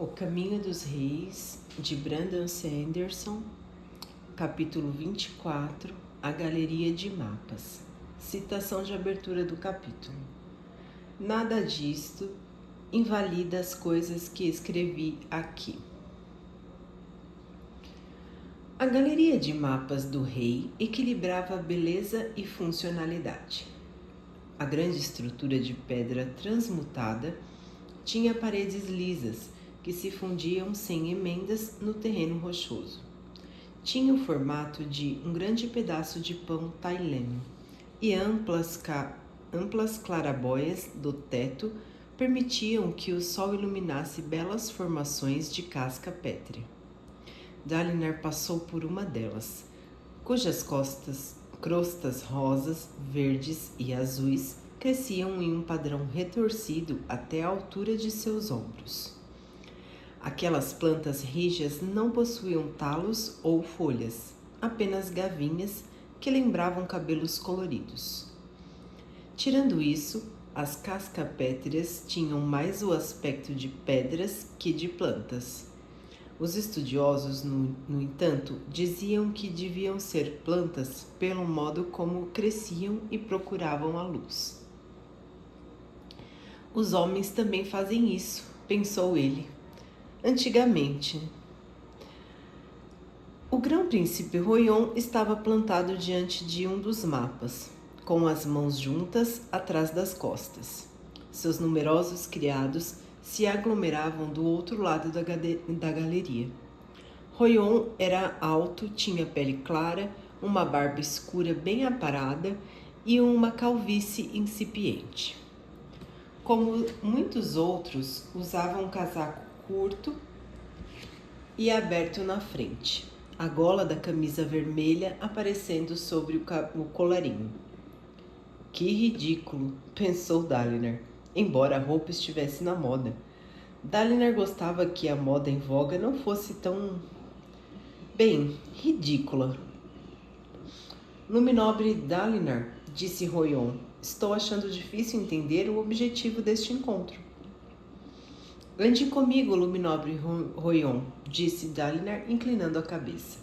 O Caminho dos Reis, de Brandon Sanderson, capítulo 24, A Galeria de Mapas. Citação de abertura do capítulo. Nada disto invalida as coisas que escrevi aqui. A galeria de mapas do rei equilibrava beleza e funcionalidade. A grande estrutura de pedra transmutada tinha paredes lisas que se fundiam sem emendas no terreno rochoso. Tinha o formato de um grande pedaço de pão taileno, e amplas clarabóias do teto permitiam que o sol iluminasse belas formações de casca pétrea. Dalinar passou por uma delas, cujas crostas rosas, verdes e azuis cresciam em um padrão retorcido até a altura de seus ombros. Aquelas plantas rijas não possuíam talos ou folhas, apenas gavinhas que lembravam cabelos coloridos. Tirando isso, as cascapétreas tinham mais o aspecto de pedras que de plantas. Os estudiosos, no entanto, diziam que deviam ser plantas pelo modo como cresciam e procuravam a luz. Os homens também fazem isso, pensou ele. Antigamente, o grão-príncipe Royon estava plantado diante de um dos mapas, com as mãos juntas atrás das costas. Seus numerosos criados se aglomeravam do outro lado da galeria. Royon era alto, tinha pele clara, uma barba escura bem aparada e uma calvície incipiente. Como muitos outros, usava um casaco curto e aberto na frente, a gola da camisa vermelha aparecendo sobre o colarinho. Que ridículo, pensou Dalinar, embora a roupa estivesse na moda. Dalinar gostava que a moda em voga não fosse tão... ridícula. Luminobre Dalinar, disse Royon, estou achando difícil entender o objetivo deste encontro. Ande comigo, Luminobre Royon, disse Dalinar, inclinando a cabeça.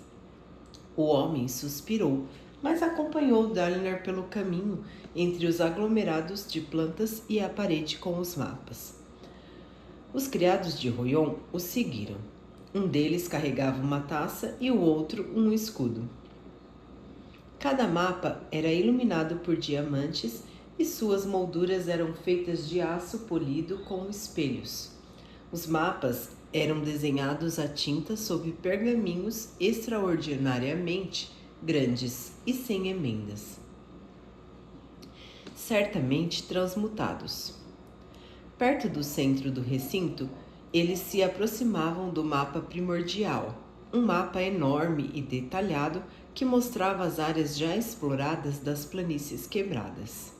O homem suspirou, mas acompanhou Dalinar pelo caminho entre os aglomerados de plantas e a parede com os mapas. Os criados de Royon o seguiram. Um deles carregava uma taça e o outro um escudo. Cada mapa era iluminado por diamantes e suas molduras eram feitas de aço polido com espelhos. Os mapas eram desenhados à tinta sobre pergaminhos extraordinariamente grandes e sem emendas, certamente transmutados. Perto do centro do recinto, eles se aproximavam do mapa primordial, um mapa enorme e detalhado que mostrava as áreas já exploradas das planícies quebradas.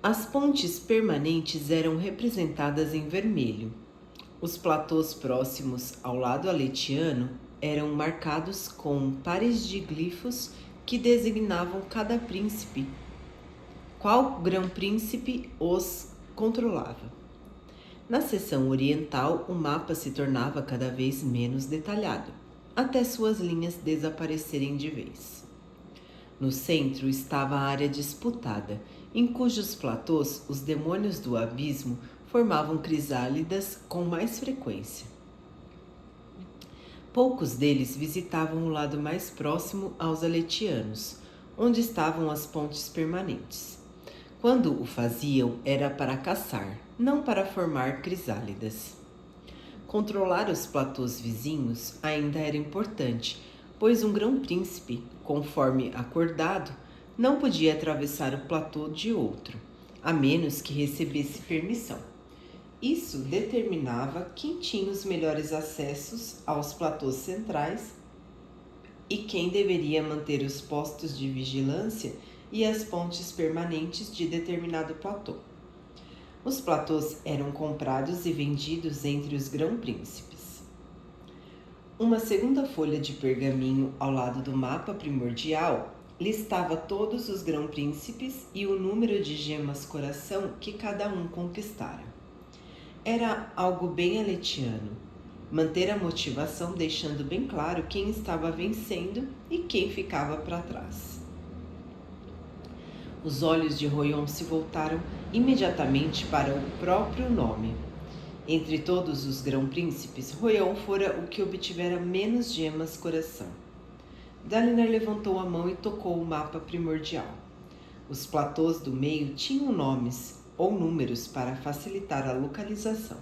As pontes permanentes eram representadas em vermelho. Os platôs próximos ao lado aletiano eram marcados com pares de glifos que designavam cada príncipe, qual grão-príncipe os controlava. Na seção oriental, o mapa se tornava cada vez menos detalhado, até suas linhas desaparecerem de vez. No centro estava a área disputada, em cujos platôs os demônios do abismo formavam crisálidas com mais frequência. Poucos deles visitavam o lado mais próximo aos aletianos, onde estavam as pontes permanentes. Quando o faziam, era para caçar, não para formar crisálidas. Controlar os platôs vizinhos ainda era importante, pois um grão-príncipe, conforme acordado, não podia atravessar o platô de outro, a menos que recebesse permissão. Isso determinava quem tinha os melhores acessos aos platôs centrais e quem deveria manter os postos de vigilância e as pontes permanentes de determinado platô. Os platôs eram comprados e vendidos entre os grão-príncipes. Uma segunda folha de pergaminho ao lado do mapa primordial listava todos os grão-príncipes e o número de gemas coração que cada um conquistara. Era algo bem aletiano. Manter a motivação deixando bem claro quem estava vencendo e quem ficava para trás. Os olhos de Royon se voltaram imediatamente para o próprio nome. Entre todos os grão-príncipes, Royon fora o que obtivera menos gemas coração. Dalinar levantou a mão e tocou o mapa primordial. Os platôs do meio tinham nomes ou números para facilitar a localização.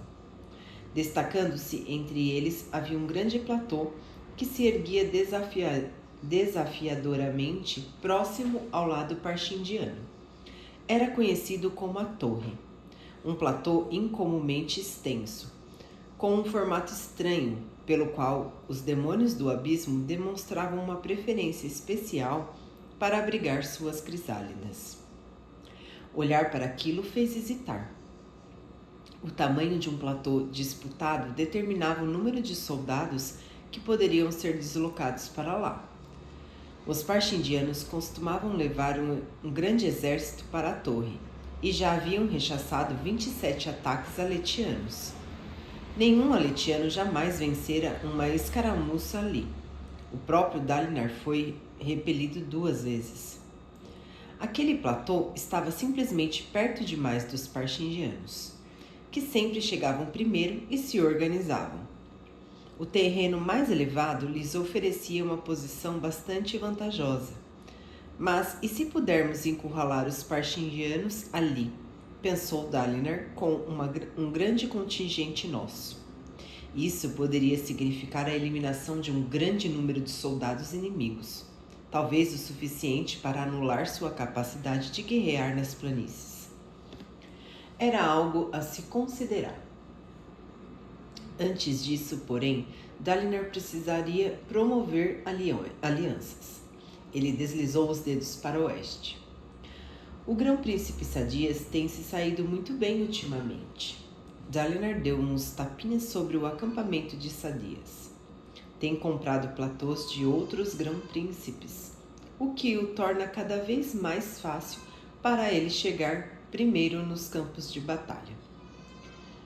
Destacando-se entre eles havia um grande platô que se erguia desafiadoramente próximo ao lado parchindiano. Era conhecido como a Torre, um platô incomumente extenso, com um formato estranho, pelo qual os demônios do abismo demonstravam uma preferência especial para abrigar suas crisálidas. Olhar para aquilo fez hesitar. O tamanho de um platô disputado determinava o número de soldados que poderiam ser deslocados para lá. Os parchindianos costumavam levar um grande exército para a torre e já haviam rechaçado 27 ataques aletianos. Nenhum aletiano jamais vencera uma escaramuça ali. O próprio Dalinar foi repelido 2 vezes. Aquele platô estava simplesmente perto demais dos parchindianos, que sempre chegavam primeiro e se organizavam. O terreno mais elevado lhes oferecia uma posição bastante vantajosa. Mas e se pudermos encurralar os parchindianos ali? Pensou Dalinar com um grande contingente nosso. Isso poderia significar a eliminação de um grande número de soldados inimigos, talvez o suficiente para anular sua capacidade de guerrear nas planícies. Era algo a se considerar. Antes disso, porém, Dalinar precisaria promover alianças. Ele deslizou os dedos para o oeste. O grão-príncipe Sadias tem se saído muito bem ultimamente. Dalinar deu uns tapinhas sobre o acampamento de Sadias. Tem comprado platôs de outros grão-príncipes, o que o torna cada vez mais fácil para ele chegar primeiro nos campos de batalha.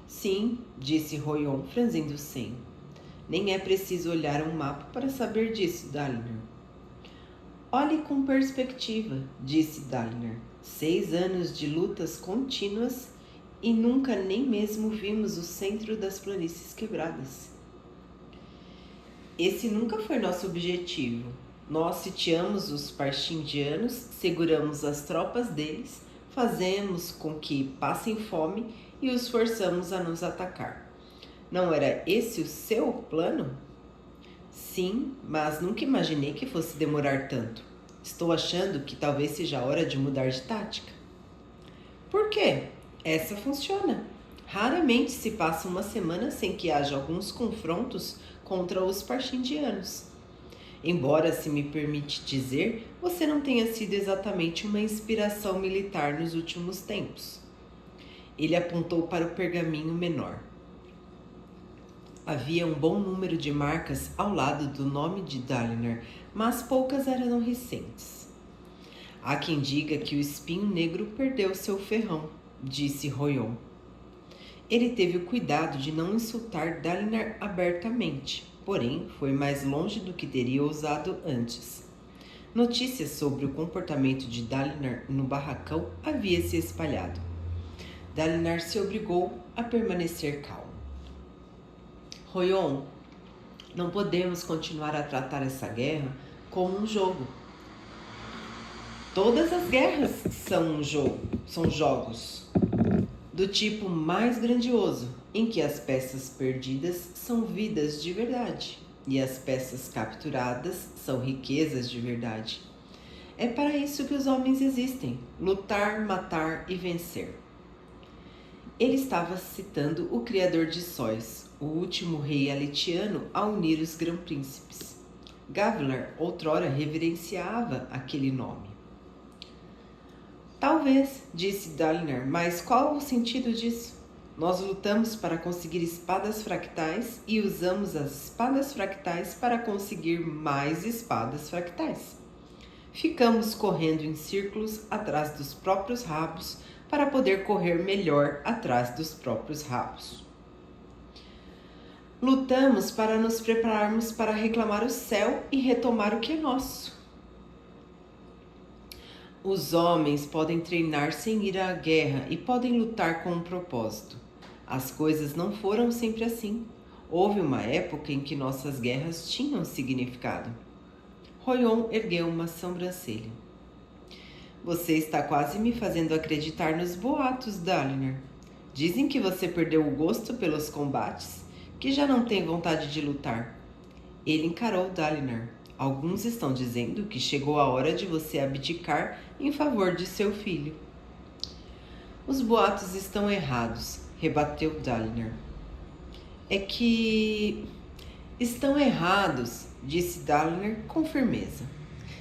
Sim, disse Royon, franzindo o senho. Nem é preciso olhar um mapa para saber disso, Dalinar. Olhe com perspectiva, disse Dalinar. 6 anos de lutas contínuas e nunca nem mesmo vimos o centro das planícies quebradas. Esse nunca foi nosso objetivo. Nós sitiamos os parchindianos, seguramos as tropas deles, fazemos com que passem fome e os forçamos a nos atacar. Não era esse o seu plano? Sim, mas nunca imaginei que fosse demorar tanto. Estou achando que talvez seja a hora de mudar de tática. Por quê? Essa funciona. Raramente se passa uma semana sem que haja alguns confrontos contra os parchindianos. Embora, se me permite dizer, você não tenha sido exatamente uma inspiração militar nos últimos tempos. Ele apontou para o pergaminho menor. Havia um bom número de marcas ao lado do nome de Dalinar, mas poucas eram recentes. Há quem diga que o espinho negro perdeu seu ferrão, disse Royon. Ele teve o cuidado de não insultar Dalinar abertamente, porém foi mais longe do que teria ousado antes. Notícias sobre o comportamento de Dalinar no barracão havia se espalhado. Dalinar se obrigou a permanecer calmo. Royon, não podemos continuar a tratar essa guerra como um jogo. Todas as guerras são um jogo, são jogos do tipo mais grandioso, em que as peças perdidas são vidas de verdade e as peças capturadas são riquezas de verdade. É para isso que os homens existem: lutar, matar e vencer. Ele estava citando o criador de sóis, o último rei aletiano a unir os grão-príncipes. Gavilar outrora reverenciava aquele nome. Talvez, disse Dalinar, mas qual o sentido disso? Nós lutamos para conseguir espadas fractais e usamos as espadas fractais para conseguir mais espadas fractais. Ficamos correndo em círculos atrás dos próprios rabos para poder correr melhor atrás dos próprios rabos. Lutamos para nos prepararmos para reclamar o céu e retomar o que é nosso. Os homens podem treinar sem ir à guerra e podem lutar com um propósito. As coisas não foram sempre assim. Houve uma época em que nossas guerras tinham significado. Royon ergueu uma sobrancelha. Você está quase me fazendo acreditar nos boatos, Dalinar. Dizem que você perdeu o gosto pelos combates, que já não tem vontade de lutar. Ele encarou Dalinar. Alguns estão dizendo que chegou a hora de você abdicar em favor de seu filho. Os boatos estão errados, rebateu Dalinar. É que estão errados, disse Dalinar com firmeza.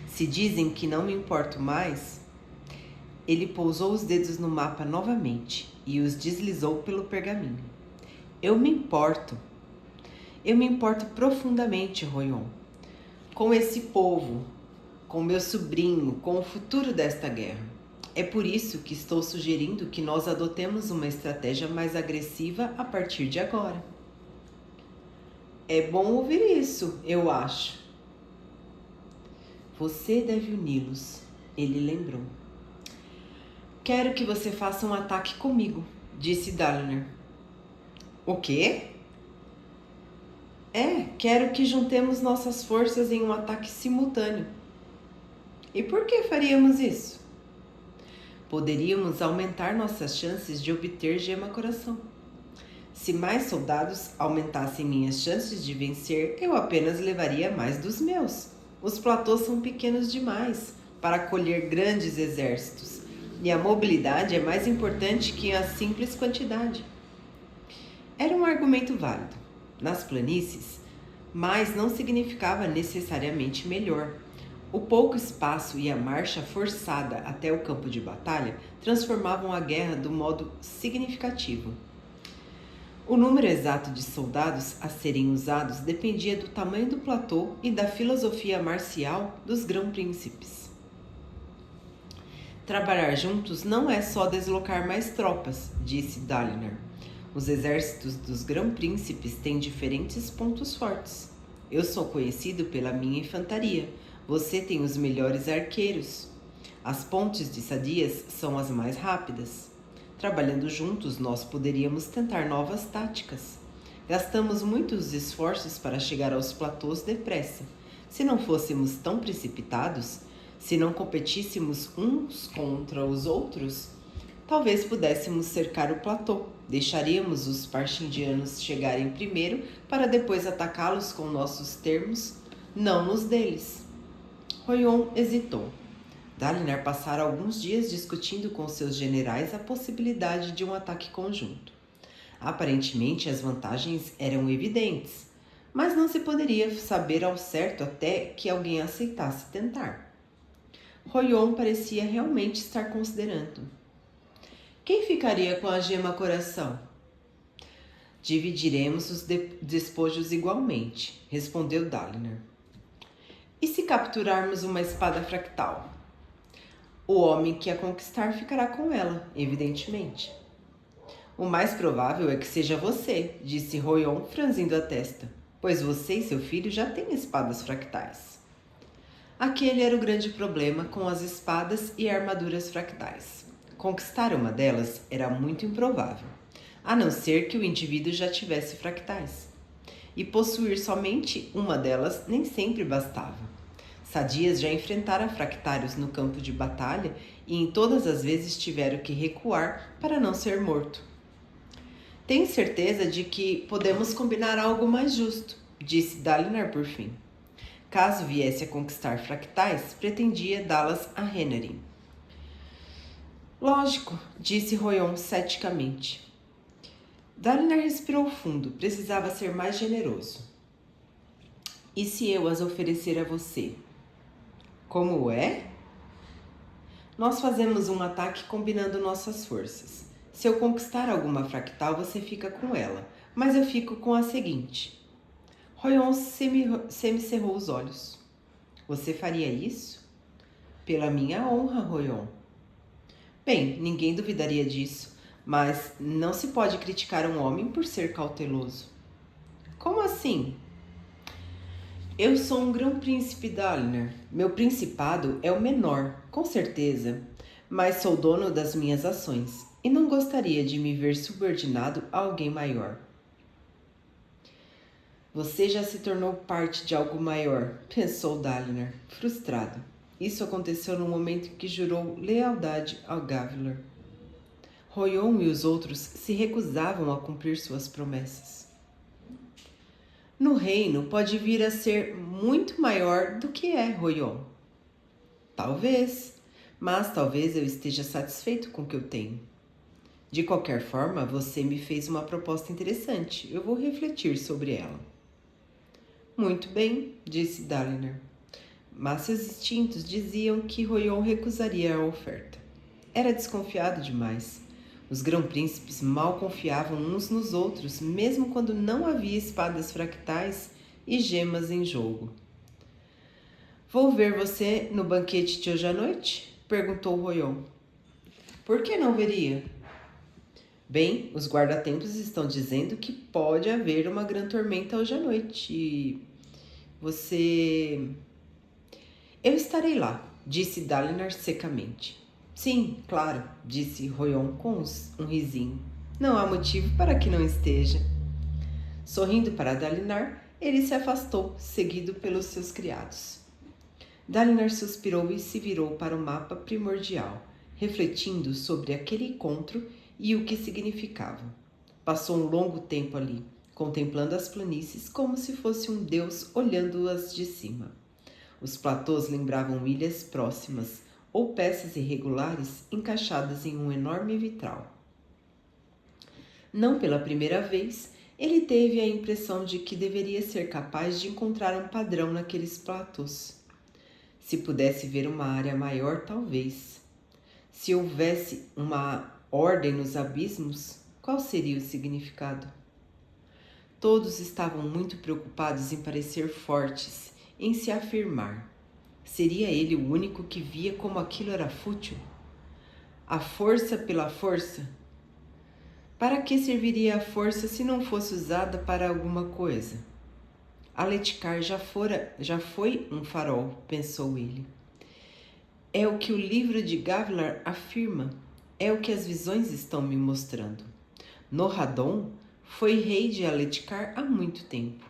Se dizem que não me importo mais... Ele pousou os dedos no mapa novamente e os deslizou pelo pergaminho. Eu me importo. Eu me importo profundamente, Royon. Com esse povo, com meu sobrinho, com o futuro desta guerra. É por isso que estou sugerindo que nós adotemos uma estratégia mais agressiva a partir de agora. É bom ouvir isso, eu acho. Você deve uni-los, ele lembrou. Quero que você faça um ataque comigo, disse Dalinar. O quê? Quero que juntemos nossas forças em um ataque simultâneo. E por que faríamos isso? Poderíamos aumentar nossas chances de obter gema coração. Se mais soldados aumentassem minhas chances de vencer, eu apenas levaria mais dos meus. Os platôs são pequenos demais para acolher grandes exércitos. E a mobilidade é mais importante que a simples quantidade. Era um argumento válido. Nas planícies, mais não significava necessariamente melhor. O pouco espaço e a marcha forçada até o campo de batalha transformavam a guerra do modo significativo. O número exato de soldados a serem usados dependia do tamanho do platô e da filosofia marcial dos grão-príncipes. Trabalhar juntos não é só deslocar mais tropas, disse Dalinar. Os exércitos dos grão-príncipes têm diferentes pontos fortes. Eu sou conhecido pela minha infantaria. Você tem os melhores arqueiros. As pontes de Sadias são as mais rápidas. Trabalhando juntos, nós poderíamos tentar novas táticas. Gastamos muitos esforços para chegar aos platôs depressa. Se não fôssemos tão precipitados, se não competíssemos uns contra os outros, talvez pudéssemos cercar o platô. Deixaríamos os parchindianos chegarem primeiro para depois atacá-los com nossos termos, não nos deles. Royon hesitou. Dalinar passara alguns dias discutindo com seus generais a possibilidade de um ataque conjunto. Aparentemente, as vantagens eram evidentes, mas não se poderia saber ao certo até que alguém aceitasse tentar. Royon parecia realmente estar considerando. Quem ficaria com a gema coração? Dividiremos os despojos igualmente, respondeu Dalinar. E se capturarmos uma espada fractal? O homem que a conquistar ficará com ela, evidentemente. O mais provável é que seja você, disse Royon, franzindo a testa, pois você e seu filho já têm espadas fractais. Aquele era o grande problema com as espadas e armaduras fractais. Conquistar uma delas era muito improvável, a não ser que o indivíduo já tivesse fractais. E possuir somente uma delas nem sempre bastava. Sadias já enfrentara fractários no campo de batalha e em todas as vezes tiveram que recuar para não ser morto. Tenho certeza de que podemos combinar algo mais justo, disse Dalinar por fim. Caso viesse a conquistar fractais, pretendia dá-las a Renarin. Lógico, disse Royon ceticamente. Dalinar respirou fundo, precisava ser mais generoso. E se eu as oferecer a você? Como é? Nós fazemos um ataque combinando nossas forças. Se eu conquistar alguma fractal, você fica com ela, mas eu fico com a seguinte. Royon semicerrou os olhos. Você faria isso? Pela minha honra, Royon. Bem, ninguém duvidaria disso, mas não se pode criticar um homem por ser cauteloso. Como assim? Eu sou um grão-príncipe Dalinar. Meu principado é o menor, com certeza, mas sou dono das minhas ações e não gostaria de me ver subordinado a alguém maior. Você já se tornou parte de algo maior, pensou Dalinar, frustrado. Isso aconteceu no momento em que jurou lealdade ao Gavilar. Roion e os outros se recusavam a cumprir suas promessas. No reino pode vir a ser muito maior do que é, Roion. Talvez, mas talvez eu esteja satisfeito com o que eu tenho. De qualquer forma, você me fez uma proposta interessante. Eu vou refletir sobre ela. Muito bem, disse Dalinar. Mas seus instintos diziam que Roion recusaria a oferta. Era desconfiado demais. Os grão-príncipes mal confiavam uns nos outros, mesmo quando não havia espadas fractais e gemas em jogo. Vou ver você no banquete de hoje à noite? Perguntou Roion. Por que não veria? Bem, os guarda-tempos estão dizendo que pode haver uma grande tormenta hoje à noite e você... Eu estarei lá, disse Dalinar secamente. Sim, claro, disse Roion com um risinho. Não há motivo para que não esteja. Sorrindo para Dalinar, ele se afastou, seguido pelos seus criados. Dalinar suspirou e se virou para o mapa primordial, refletindo sobre aquele encontro e o que significava. Passou um longo tempo ali, contemplando as planícies como se fosse um deus olhando-as de cima. Os platôs lembravam ilhas próximas, ou peças irregulares encaixadas em um enorme vitral. Não pela primeira vez, ele teve a impressão de que deveria ser capaz de encontrar um padrão naqueles platôs. Se pudesse ver uma área maior, talvez. Se houvesse uma ordem nos abismos, qual seria o significado? Todos estavam muito preocupados em parecer fortes, em se afirmar. Seria ele o único que via como aquilo era fútil? A força pela força? Para que serviria a força se não fosse usada para alguma coisa? Aletikar já foi um farol, pensou ele. É o que o livro de Gavilar afirma, é o que as visões estão me mostrando. Norradon foi rei de Aletikar há muito tempo,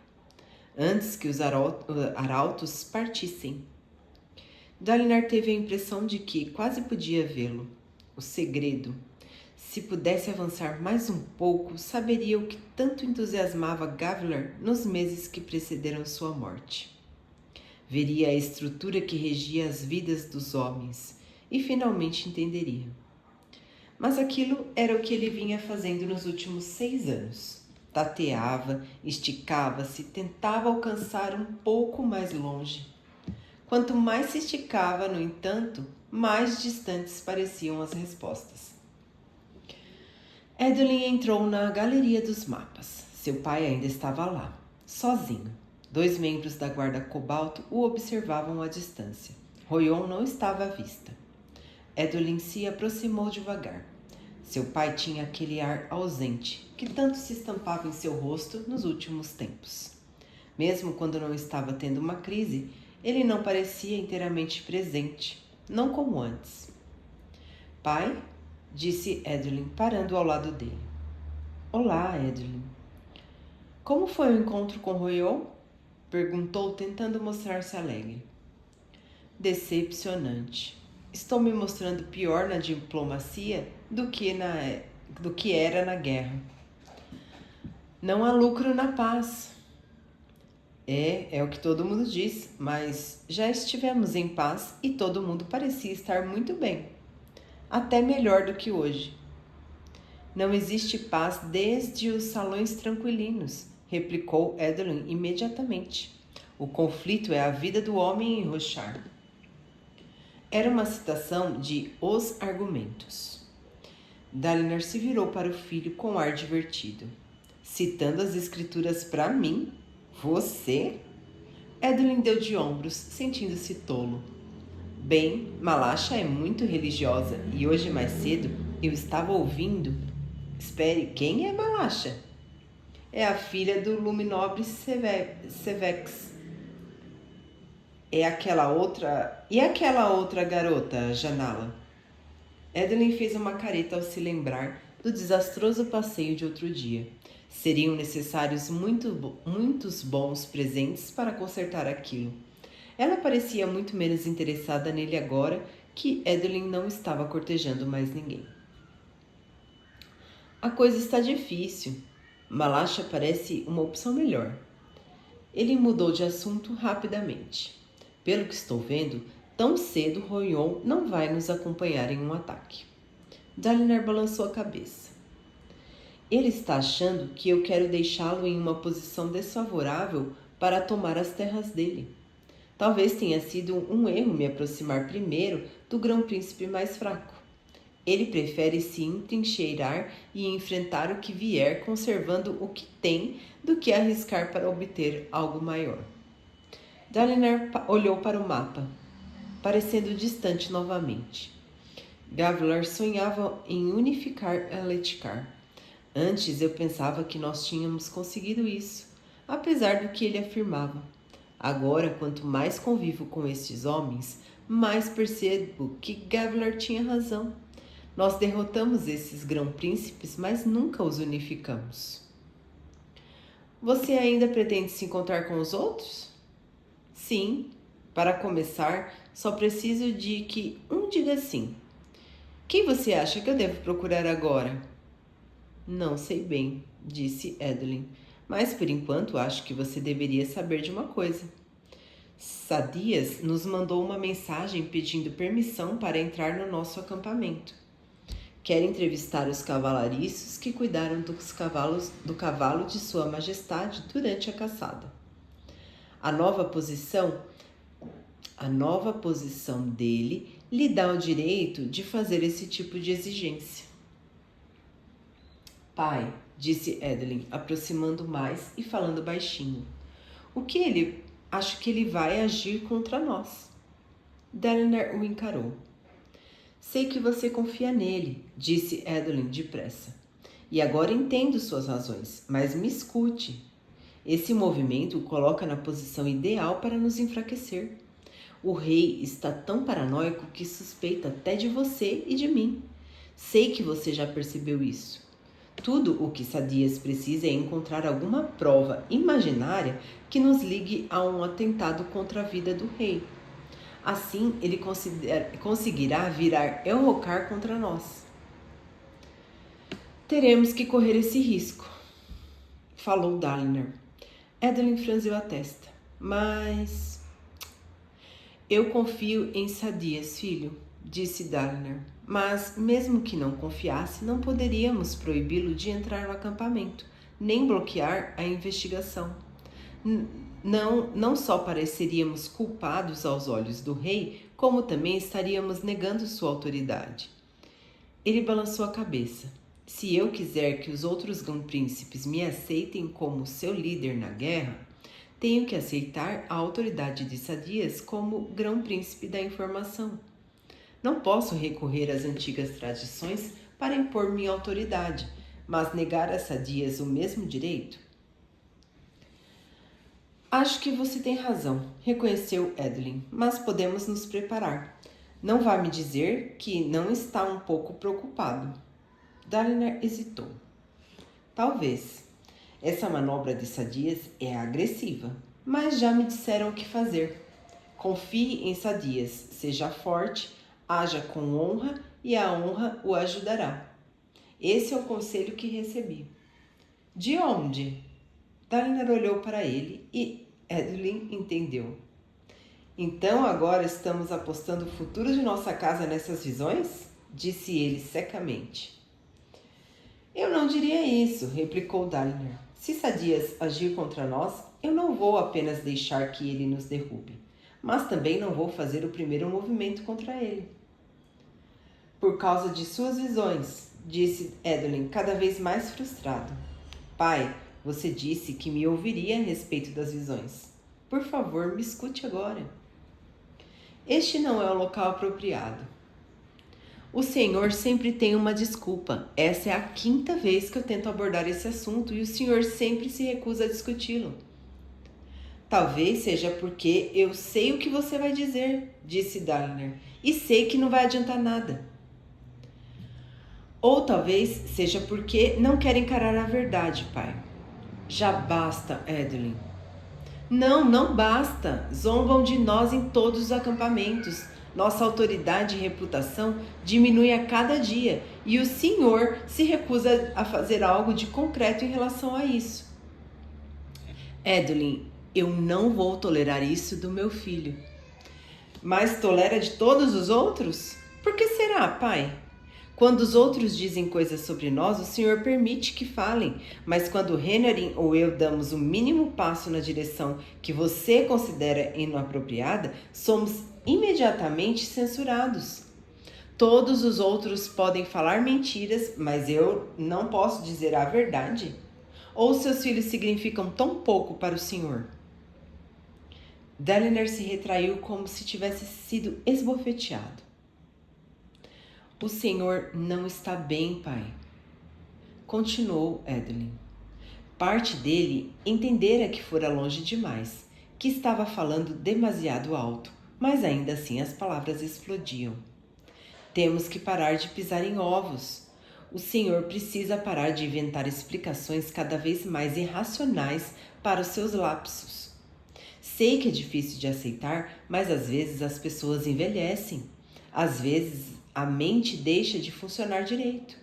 antes que os arautos partissem. Dalinar teve a impressão de que quase podia vê-lo. O segredo. Se pudesse avançar mais um pouco, saberia o que tanto entusiasmava Gavilar nos meses que precederam sua morte. Veria a estrutura que regia as vidas dos homens e finalmente entenderia. Mas aquilo era o que ele vinha fazendo nos últimos 6 anos. Tateava, esticava-se, tentava alcançar um pouco mais longe. Quanto mais se esticava, no entanto, mais distantes pareciam as respostas. Edwin entrou na galeria dos mapas. Seu pai ainda estava lá, sozinho. 2 membros da guarda cobalto o observavam à distância. Roion não estava à vista. Edwin se aproximou devagar. Seu pai tinha aquele ar ausente que tanto se estampava em seu rosto nos últimos tempos. Mesmo quando não estava tendo uma crise, ele não parecia inteiramente presente, não como antes. Pai, disse Edwin, parando ao lado dele. Olá, Edwin. Como foi o encontro com Roion? Perguntou, tentando mostrar-se alegre. Decepcionante. Estou me mostrando pior na diplomacia do que era na guerra. Não há lucro na paz. É o que todo mundo diz, mas já estivemos em paz e todo mundo parecia estar muito bem. Até melhor do que hoje. Não existe paz desde os salões tranquilinos, replicou Edwin imediatamente. O conflito é a vida do homem em Roshar. Era uma citação de Os Argumentos. Dalinar se virou para o filho com ar divertido. Citando as escrituras para mim? Você? Edwin deu de ombros, sentindo-se tolo. Bem, Malasha é muito religiosa e hoje mais cedo eu estava ouvindo... Espere, quem é Malasha? É a filha do Luminobre Sevex. É aquela outra... E aquela outra garota, Janala? Edelyn fez uma careta ao se lembrar do desastroso passeio de outro dia. Seriam necessários muitos bons presentes para consertar aquilo. Ela parecia muito menos interessada nele agora que Edelyn não estava cortejando mais ninguém. A coisa está difícil. Malasha parece uma opção melhor. Ele mudou de assunto rapidamente. Pelo que estou vendo, tão cedo Royon não vai nos acompanhar em um ataque. Dalinar balançou a cabeça. Ele está achando que eu quero deixá-lo em uma posição desfavorável para tomar as terras dele. Talvez tenha sido um erro me aproximar primeiro do grão-príncipe mais fraco. Ele prefere se entrincheirar e enfrentar o que vier conservando o que tem do que arriscar para obter algo maior. Dalinar olhou para o mapa, parecendo distante novamente. Gavilar sonhava em unificar Eletkar. Antes eu pensava que nós tínhamos conseguido isso, apesar do que ele afirmava. Agora, quanto mais convivo com estes homens, mais percebo que Gavilar tinha razão. Nós derrotamos esses grão-príncipes, mas nunca os unificamos. Você ainda pretende se encontrar com os outros? Sim. Para começar, só preciso de que um diga sim. Quem você acha que eu devo procurar agora? Não sei bem, disse Edelyn, mas por enquanto acho que você deveria saber de uma coisa. Sadias nos mandou uma mensagem pedindo permissão para entrar no nosso acampamento. Quer entrevistar os cavalariços que cuidaram do cavalo de Sua Majestade durante a caçada. A nova posição dele lhe dá o direito de fazer esse tipo de exigência. Pai, disse Edelyn, aproximando mais e falando baixinho. Acho que ele vai agir contra nós. Dalinar o encarou. Sei que você confia nele, disse Edelyn depressa. E agora entendo suas razões, mas me escute. Esse movimento o coloca na posição ideal para nos enfraquecer. O rei está tão paranoico que suspeita até de você e de mim. Sei que você já percebeu isso. Tudo o que Sadias precisa é encontrar alguma prova imaginária que nos ligue a um atentado contra a vida do rei. Assim, ele conseguirá virar Elrocar contra nós. Teremos que correr esse risco, falou Dalinar. Edelyn franziu a testa. Mas... Eu confio em Sadias, filho, disse Dalinar. Mas, mesmo que não confiasse, não poderíamos proibi-lo de entrar no acampamento, nem bloquear a investigação. Não só pareceríamos culpados aos olhos do rei, como também estaríamos negando sua autoridade. Ele balançou a cabeça. Se eu quiser que os outros grão-príncipes me aceitem como seu líder na guerra, tenho que aceitar a autoridade de Sadias como grão-príncipe da informação. Não posso recorrer às antigas tradições para impor minha autoridade, mas negar a Sadias o mesmo direito? Acho que você tem razão, reconheceu Edelyn, mas podemos nos preparar. Não vá me dizer que não está um pouco preocupado. Dalinar hesitou. Talvez. Essa manobra de Sadias é agressiva, mas já me disseram o que fazer. Confie em Sadias, seja forte, haja com honra e a honra o ajudará. Esse é o conselho que recebi. De onde? Dalinar olhou para ele e Edelyn entendeu. Então agora estamos apostando o futuro de nossa casa nessas visões? Disse ele secamente. Eu não diria isso, replicou Dalinar. Se Sadias agir contra nós, eu não vou apenas deixar que ele nos derrube, mas também não vou fazer o primeiro movimento contra ele. Por causa de suas visões, disse Edelyn, cada vez mais frustrado. Pai, você disse que me ouviria a respeito das visões. Por favor, me escute agora. Este não é o local apropriado. O senhor sempre tem uma desculpa. Essa é a 5ª vez que eu tento abordar esse assunto e o senhor sempre se recusa a discuti-lo. Talvez seja porque eu sei o que você vai dizer, disse Dalinar, e sei que não vai adiantar nada. Ou talvez seja porque não quer encarar a verdade, pai. Já basta, Edwin. Não, não basta. Zombam de nós em todos os acampamentos. Nossa autoridade e reputação diminui a cada dia e o senhor se recusa a fazer algo de concreto em relação a isso. Edwin, eu não vou tolerar isso do meu filho. Mas tolera de todos os outros? Por que será, pai? Quando os outros dizem coisas sobre nós, o Senhor permite que falem. Mas quando Renarin ou eu damos o mínimo passo na direção que você considera inapropriada, somos imediatamente censurados. Todos os outros podem falar mentiras, mas eu não posso dizer a verdade? Ou seus filhos significam tão pouco para o Senhor? Dalinar se retraiu como se tivesse sido esbofeteado. O senhor não está bem, pai. Continuou Edwin. Parte dele entendera que fora longe demais, que estava falando demasiado alto, mas ainda assim as palavras explodiam. Temos que parar de pisar em ovos. O senhor precisa parar de inventar explicações cada vez mais irracionais para os seus lapsos. Sei que é difícil de aceitar, mas às vezes as pessoas envelhecem. Às vezes a mente deixa de funcionar direito.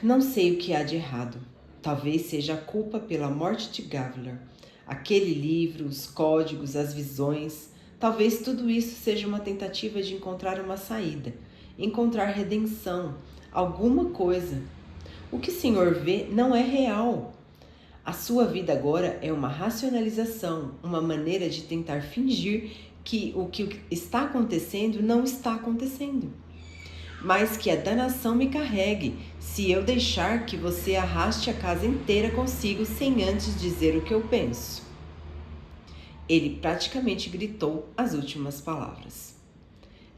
Não sei o que há de errado. Talvez seja a culpa pela morte de Gavilar. Aquele livro, os códigos, as visões. Talvez tudo isso seja uma tentativa de encontrar uma saída. Encontrar redenção. Alguma coisa. O que o senhor vê não é real. A sua vida agora é uma racionalização, uma maneira de tentar fingir que o que está acontecendo não está acontecendo. Mas que a danação me carregue, se eu deixar que você arraste a casa inteira consigo sem antes dizer o que eu penso. Ele praticamente gritou as últimas palavras.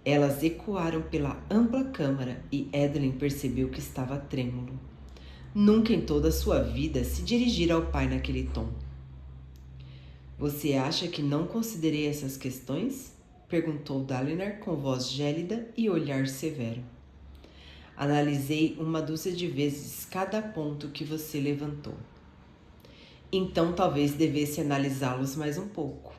Elas ecoaram pela ampla câmara e Edwin percebeu que estava trêmulo. Nunca em toda a sua vida se dirigira ao pai naquele tom. Você acha que não considerei essas questões? Perguntou Dalinar com voz gélida e olhar severo. Analisei 1 dúzia de vezes cada ponto que você levantou. Então talvez devesse analisá-los mais um pouco.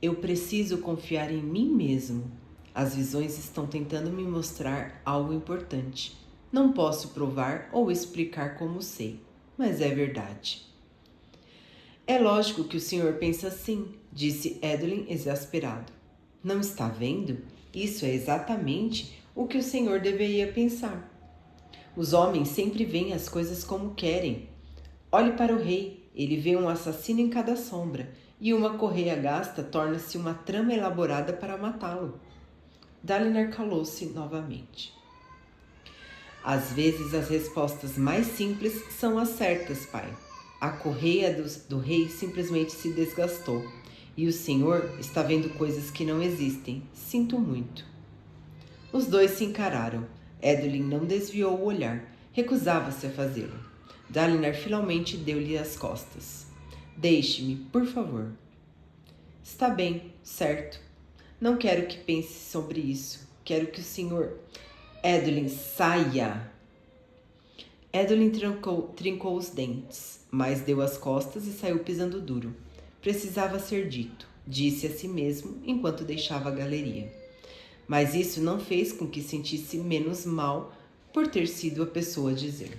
Eu preciso confiar em mim mesmo. As visões estão tentando me mostrar algo importante. Não posso provar ou explicar como sei, mas é verdade. É lógico que o senhor pensa assim, disse Edwin exasperado. Não está vendo? Isso é exatamente o que o senhor deveria pensar. Os homens sempre veem as coisas como querem. Olhe para o rei, ele vê um assassino em cada sombra, e uma correia gasta torna-se uma trama elaborada para matá-lo. Dalinar calou-se novamente. Às vezes as respostas mais simples são as certas, pai. A correia do rei simplesmente se desgastou. E o senhor está vendo coisas que não existem. Sinto muito. Os dois se encararam. Edwin não desviou o olhar. Recusava-se a fazê-lo. Dalinar finalmente deu-lhe as costas. Deixe-me, por favor. Está bem, certo. Não quero que pense sobre isso. Quero que o senhor... Edwin, saia! Edwin trincou os dentes, mas deu as costas e saiu pisando duro. Precisava ser dito, disse a si mesmo enquanto deixava a galeria. Mas isso não fez com que sentisse menos mal por ter sido a pessoa a dizer.